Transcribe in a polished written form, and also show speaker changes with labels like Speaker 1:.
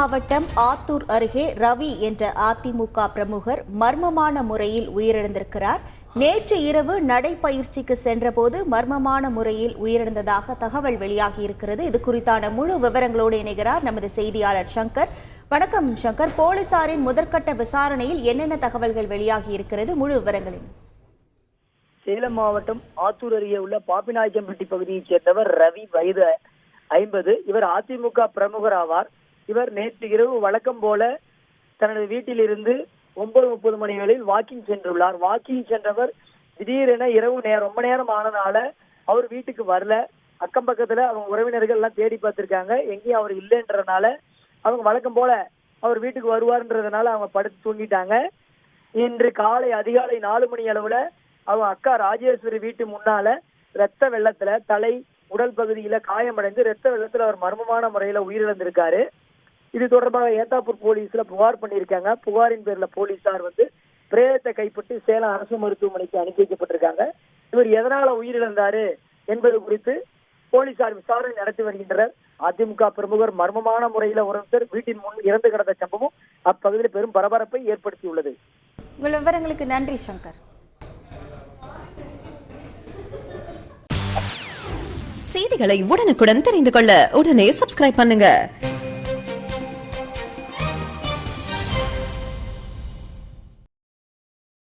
Speaker 1: மாவட்டம் ஆத்தூர் அருகே ரவி என்ற அதிமுக பிரமுகர் மர்மமான முறையில் உயிரிழந்திருக்கிறார். நேற்று இரவு நடைப்பயிற்சிக்கு சென்றபோது மர்மமான முறையில் உயிரிழந்ததாக தகவல் வெளியாகியிருக்கிறது. இது குறித்தான முழு விவரங்களோடு இணைகிறார் நமது செய்தியாளர் சங்கர். வணக்கம் சங்கர். போலீசாரின் முதற்கட்ட விசாரணையில் என்னென்ன தகவல்கள் வெளியாகி இருக்கிறது? முழு விவரங்களில்.
Speaker 2: சேலம் மாவட்டம் ஆத்தூர் அருகே உள்ள பாப்பிநாயக்கம்பட்டி பகுதியைச் சேர்ந்தவர் ரவி, வயது 50. இவர் அதிமுக பிரமுகர் ஆவார். இவர் நேற்று இரவு வழக்கம் போல தனது வீட்டிலிருந்து 9:30 மணிகளில் வாக்கிங் சென்றுள்ளார். வாக்கிங் சென்றவர் திடீரென இரவு ரொம்ப நேரம் ஆனதால அவர் வீட்டுக்கு வரல. அக்கம் பக்கத்துல அவங்க உறவினர்கள் எல்லாம் தேடி பார்த்திருக்காங்க, எங்கேயும் அவர் இல்லைன்றதுனால அவங்க வழக்கம் போல அவர் வீட்டுக்கு வருவார்ன்றதுனால அவங்க படுத்து தூங்கிட்டாங்க. இன்று காலை அதிகாலை 4 மணி அளவுல அவங்க அக்கா ராஜேஸ்வரி வீட்டு முன்னால ரத்த வெள்ளத்துல தலை உடல் பகுதியில காயமடைந்து ரத்த வெள்ளத்துல அவர் மர்மமான முறையில உயிரிழந்திருக்காரு. இது தொடர்பாக ஏத்தாப்பூர் போலீஸ்ல புகார் பண்ணியிருக்காங்க. புகாரின் பேர்ல போலீசார் பிரேதத்தை கைப்பற்றி சேலம் அரசு மருத்துவமனைக்கு அனுப்பி வைக்கப்பட்டிருக்காங்க. இவர் எதனால உயிரிழந்தாரு என்பது குறித்து போலீசார் விசாரணை நடத்தி வருகின்றனர். அதிமுக பிரமுகர் மர்மமான முறையில ஒருத்தர் வீட்டின் முன் இறந்து கிடந்த சம்பவம் அப்பகுதியில் பெரும் பரபரப்பை ஏற்படுத்தியுள்ளது.
Speaker 1: உங்கள் விவரங்களுக்கு நன்றி சங்கர்.
Speaker 3: செய்திகளை உடனுக்குடன் தெரிந்து கொள்ள உடனே சப்ஸ்கிரைப் பண்ணுங்க.